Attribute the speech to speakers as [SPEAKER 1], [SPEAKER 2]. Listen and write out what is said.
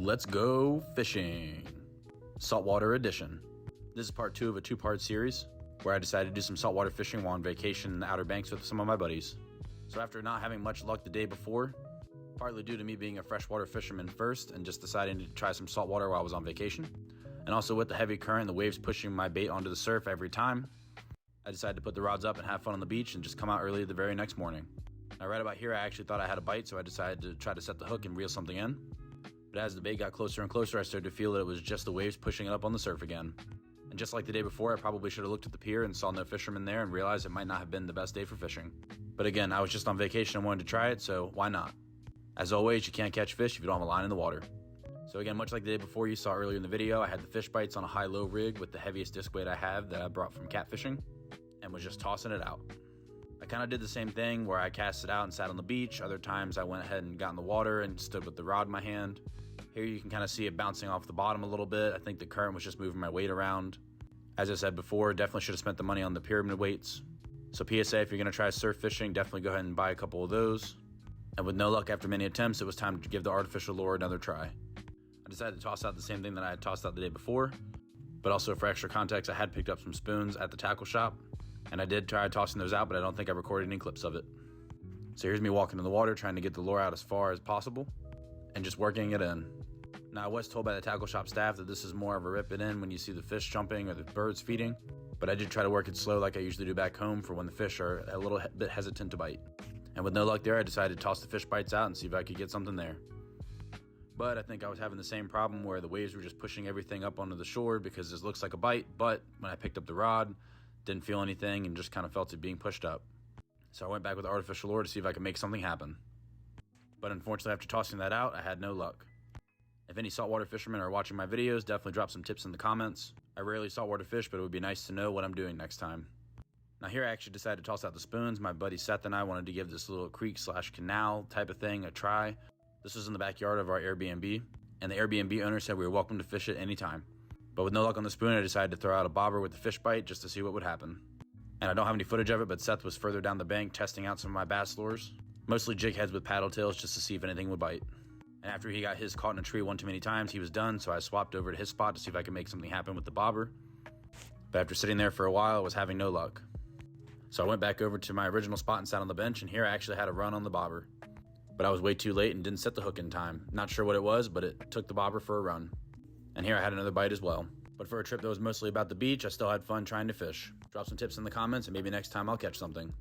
[SPEAKER 1] Let's go fishing. Saltwater edition. This is part 2 of a 2-part series where I decided to do some saltwater fishing while on vacation in the Outer Banks with some of my buddies. So after not having much luck the day before, partly due to me being a freshwater fisherman first and just deciding to try some saltwater while I was on vacation, and also with the heavy current and the waves pushing my bait onto the surf every time, I decided to put the rods up and have fun on the beach and just come out early the very next morning. Now right about here I actually thought I had a bite, so I decided to try to set the hook and reel something in. But as the bait got closer and closer, I started to feel that it was just the waves pushing it up on the surf again. And just like the day before, I probably should have looked at the pier and saw no fishermen there and realized it might not have been the best day for fishing. But again, I was just on vacation and wanted to try it, so why not? As always, you can't catch fish if you don't have a line in the water. So again, much like the day before you saw earlier in the video, I had the fish bites on a high-low rig with the heaviest disc weight I have that I brought from catfishing, and was just tossing it out. I kind of did the same thing where I cast it out and sat on the beach. Other times I went ahead and got in the water and stood with the rod in my hand. Here you can kind of see it bouncing off the bottom a little bit. I think the current was just moving my weight around. As I said before, definitely should have spent the money on the pyramid weights. So PSA, if you're going to try surf fishing, definitely go ahead and buy a couple of those. And with no luck after many attempts, it was time to give the artificial lure another try. I decided to toss out the same thing that I had tossed out the day before, but also for extra context, I had picked up some spoons at the tackle shop, and I did try tossing those out, but I don't think I recorded any clips of it. So here's me walking in the water, trying to get the lure out as far as possible, and just working it in. Now, I was told by the tackle shop staff that this is more of a rip it in when you see the fish jumping or the birds feeding, but I did try to work it slow like I usually do back home for when the fish are a little bit hesitant to bite. And with no luck there, I decided to toss the fish bites out and see if I could get something there. But I think I was having the same problem where the waves were just pushing everything up onto the shore because this looks like a bite, but when I picked up the rod, didn't feel anything and just kind of felt it being pushed up. So I went back with the artificial lure to see if I could make something happen. But unfortunately, after tossing that out, I had no luck. If any saltwater fishermen are watching my videos, definitely drop some tips in the comments. I rarely saltwater fish, but it would be nice to know what I'm doing next time. Now here I actually decided to toss out the spoons. My buddy Seth and I wanted to give this little creek/canal type of thing a try. This was in the backyard of our Airbnb, and the Airbnb owner said we were welcome to fish it anytime. But with no luck on the spoon, I decided to throw out a bobber with the fish bite just to see what would happen. And I don't have any footage of it, but Seth was further down the bank testing out some of my bass lures, mostly jig heads with paddle tails just to see if anything would bite. And after he got his caught in a tree one too many times, he was done, so I swapped over to his spot to see if I could make something happen with the bobber. But after sitting there for a while, I was having no luck. So I went back over to my original spot and sat on the bench, and here I actually had a run on the bobber. But I was way too late and didn't set the hook in time. Not sure what it was, but it took the bobber for a run. And here I had another bite as well. But for a trip that was mostly about the beach, I still had fun trying to fish. Drop some tips in the comments, and maybe next time I'll catch something.